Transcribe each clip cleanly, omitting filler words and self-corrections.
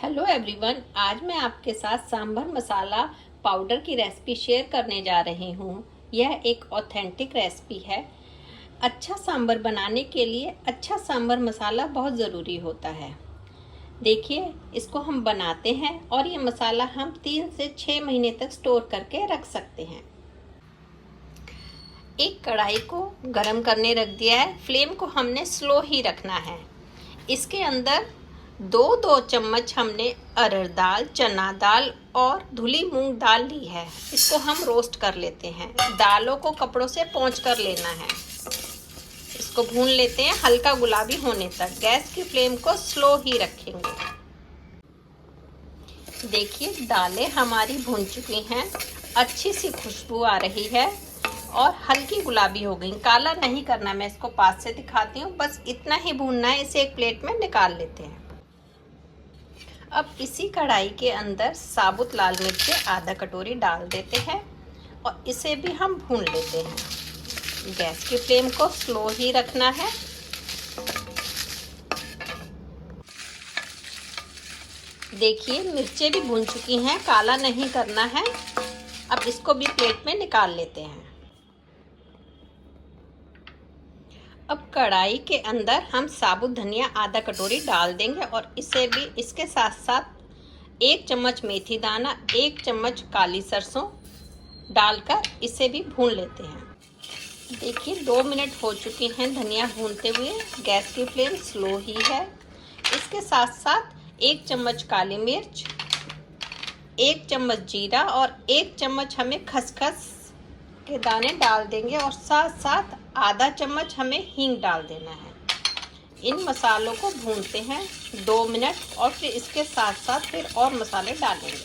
Hello everyone, आज मैं आपके साथ सांभर मसाला पाउडर की रेसिपी शेयर करने जा रही हूँ। यह एक ऑथेंटिक रेसिपी है। अच्छा सांभर बनाने के लिए अच्छा सांभर मसाला बहुत ज़रूरी होता है। देखिए, इसको हम बनाते हैं और ये मसाला हम 3 से 6 महीने तक स्टोर करके रख सकते हैं। एक कढ़ाई को गरम करने रख दिया है। फ्लेम को हमने स्लो ही रखना है। इसके अंदर 2 चम्मच हमने अरहर दाल, चना दाल और धुली मूंग दाल ली है। इसको हम रोस्ट कर लेते हैं। दालों को कपड़ों से पोंछ कर लेना है। इसको भून लेते हैं हल्का गुलाबी होने तक। गैस की फ्लेम को स्लो ही रखेंगे। देखिए, दालें हमारी भून चुकी हैं। अच्छी सी खुशबू आ रही है और हल्की गुलाबी हो गई। काला नहीं करना, मैं इसको पास से दिखाती हूँ। बस इतना ही भूनना है। इसे एक प्लेट में निकाल लेते हैं। अब इसी कढ़ाई के अंदर साबुत लाल मिर्च आधा कटोरी डाल देते हैं और इसे भी हम भून लेते हैं। गैस की फ्लेम को स्लो ही रखना है। देखिए, मिर्चें भी भून चुकी हैं। काला नहीं करना है। अब इसको भी प्लेट में निकाल लेते हैं। अब कढ़ाई के अंदर हम साबुत धनिया आधा कटोरी डाल देंगे और इसे भी इसके साथ साथ 1 चम्मच मेथी दाना, 1 चम्मच काली सरसों डालकर इसे भी भून लेते हैं। देखिए, 2 मिनट हो चुके हैं धनिया भूनते हुए। गैस की फ्लेम स्लो ही है। इसके साथ साथ 1 चम्मच काली मिर्च, 1 चम्मच जीरा और 1 चम्मच हमें खसखस के दाने डाल देंगे और साथ साथ आधा चम्मच हमें हींग डाल देना है। इन मसालों को भूनते हैं 2 मिनट और फिर इसके साथ साथ फिर और मसाले डालेंगे।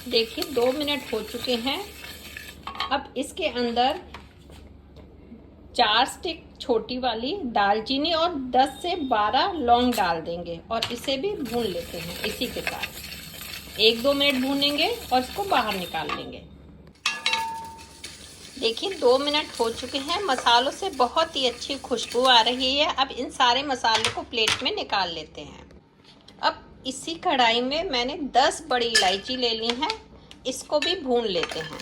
देखिए, 2 मिनट हो चुके हैं। अब इसके अंदर 4 स्टिक छोटी वाली दालचीनी और 10 से 12 लौंग डाल देंगे और इसे भी भून लेते हैं। इसी के साथ 1-2 मिनट भूनेंगे और इसको बाहर निकाल लेंगे। देखिए, 2 मिनट हो चुके हैं। मसालों से बहुत ही अच्छी खुशबू आ रही है। अब इन सारे मसालों को प्लेट में निकाल लेते हैं। अब इसी कढ़ाई में मैंने 10 बड़ी इलायची ले ली हैं। इसको भी भून लेते हैं।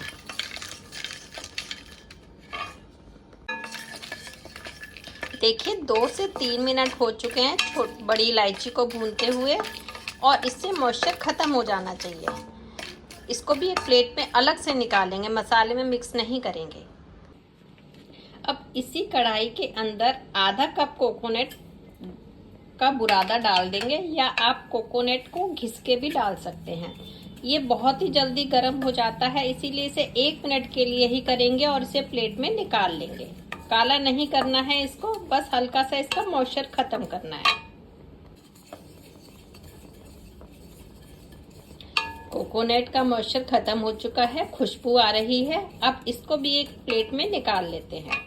देखिए, 2 से 3 मिनट हो चुके हैं बड़ी इलायची को भूनते हुए और इससे मॉइस्चर ख़त्म हो जाना चाहिए। इसको भी एक प्लेट में अलग से निकालेंगे, मसाले में मिक्स नहीं करेंगे। अब इसी कढ़ाई के अंदर आधा कप कोकोनट का बुरादा डाल देंगे या आप कोकोनट को घिस के भी डाल सकते हैं। ये बहुत ही जल्दी गर्म हो जाता है, इसीलिए इसे 1 मिनट के लिए ही करेंगे और इसे प्लेट में निकाल लेंगे। काला नहीं करना है इसको, बस हल्का सा इसका मॉइस्चर ख़त्म करना है। कोकोनट का मॉइस्चर ख़त्म हो चुका है, खुशबू आ रही है। अब इसको भी एक प्लेट में निकाल लेते हैं।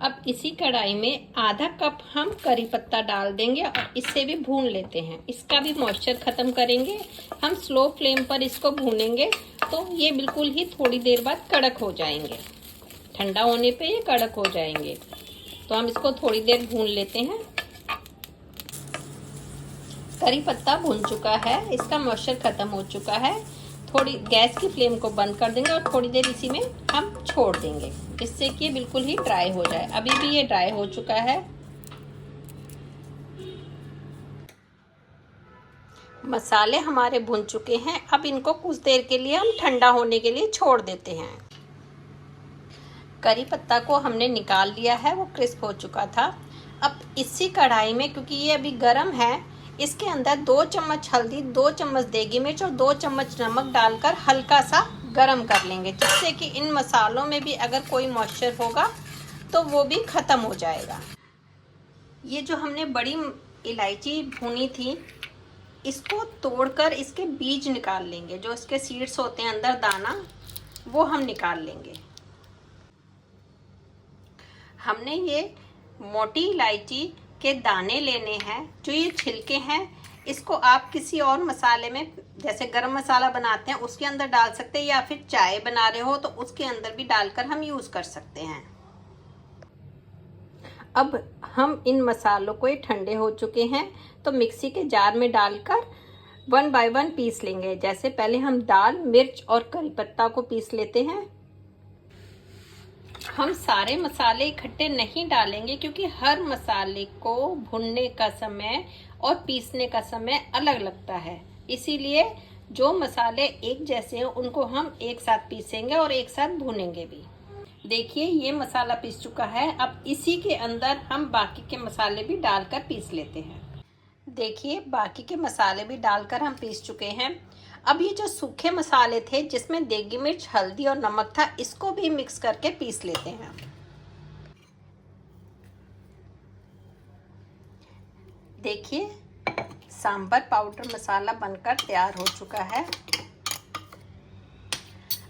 अब इसी कढ़ाई में आधा कप हम करी पत्ता डाल देंगे और इसे भी भून लेते हैं। इसका भी मॉइस्चर ख़त्म करेंगे। हम स्लो फ्लेम पर इसको भूनेंगे तो ये बिल्कुल ही थोड़ी देर बाद कड़क हो जाएंगे। ठंडा होने पे ये कड़क हो जाएंगे, तो हम इसको थोड़ी देर भून लेते हैं। करी पत्ता भून चुका है, इसका मॉइस्चर ख़त्म हो चुका है। थोड़ी गैस की फ्लेम को बंद कर देंगे और थोड़ी देर इसी में हम छोड़ देंगे, इससे कि बिल्कुल ही ड्राई हो जाए। अभी भी ये ड्राई हो चुका है। मसाले हमारे भुन चुके हैं। अब इनको कुछ देर के लिए हम ठंडा होने के लिए छोड़ देते हैं। करी पत्ता को हमने निकाल लिया है, वो क्रिस्प हो चुका था। अब इसी कढ़ाई में, क्योंकि ये अभी गर्म है, इसके अंदर 2 चम्मच हल्दी, 2 चम्मच देगी मिर्च और 2 चम्मच नमक डालकर हल्का सा गरम कर लेंगे, जिससे कि इन मसालों में भी अगर कोई मॉइस्चर होगा तो वो भी ख़त्म हो जाएगा। ये जो हमने बड़ी इलायची भुनी थी, इसको तोड़कर इसके बीज निकाल लेंगे। जो इसके सीड्स होते हैं अंदर दाना, वो हम निकाल लेंगे। हमने ये मोटी इलायची के दाने लेने हैं। जो ये छिलके हैं, इसको आप किसी और मसाले में, जैसे गरम मसाला बनाते हैं उसके अंदर डाल सकते हैं, या फिर चाय बना रहे हो तो उसके अंदर भी डालकर हम यूज़ कर सकते हैं। अब हम इन मसालों को, ये ठंडे हो चुके हैं, तो मिक्सी के जार में डालकर 1 बाय 1 पीस लेंगे। जैसे पहले हम दाल, मिर्च और करी पत्ता को पीस लेते हैं। हम सारे मसाले इकट्ठे नहीं डालेंगे क्योंकि हर मसाले को भुनने का समय और पीसने का समय अलग लगता है, इसीलिए जो मसाले एक जैसे हैं उनको हम एक साथ पीसेंगे और एक साथ भूनेंगे भी। देखिए ये मसाला पीस चुका है। अब इसी के अंदर हम बाकी के मसाले भी डालकर पीस लेते हैं। देखिए बाकी के मसाले भी डालकर हम पीस चुके हैं। अब ये जो सूखे मसाले थे जिसमें देगी मिर्च, हल्दी और नमक था, इसको भी मिक्स करके पीस लेते हैं। देखिए सांभर पाउडर मसाला बनकर तैयार हो चुका है।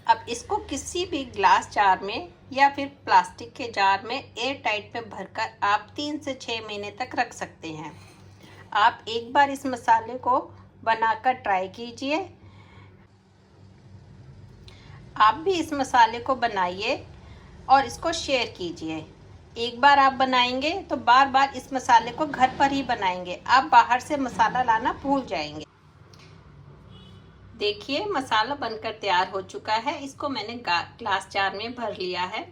अब इसको किसी भी ग्लास जार में या फिर प्लास्टिक के जार में एयर टाइट में भरकर आप 3 से 6 महीने तक रख सकते हैं। आप एक बार इस मसाले को बनाकर ट्राई कीजिए। आप भी इस मसाले को बनाइए और इसको शेयर कीजिए। एक बार आप बनाएंगे तो बार बार इस मसाले को घर पर ही बनाएंगे, आप बाहर से मसाला लाना भूल जाएंगे। देखिए मसाला बनकर तैयार हो चुका है। इसको मैंने ग्लास जार में भर लिया है।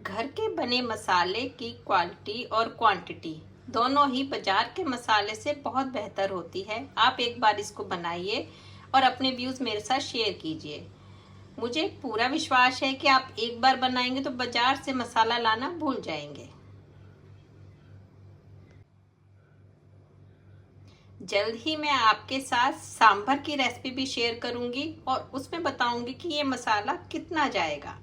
घर के बने मसाले की क्वालिटी और क्वांटिटी दोनों ही बाजार के मसाले से बहुत बेहतर होती है। आप एक बार इसको बनाइए और अपने व्यूज मेरे साथ शेयर कीजिए। मुझे पूरा विश्वास है कि आप एक बार बनाएंगे तो बाजार से मसाला लाना भूल जाएंगे। जल्द ही मैं आपके साथ सांभर की रेसिपी भी शेयर करूंगी और उसमें बताऊंगी कि ये मसाला कितना जाएगा।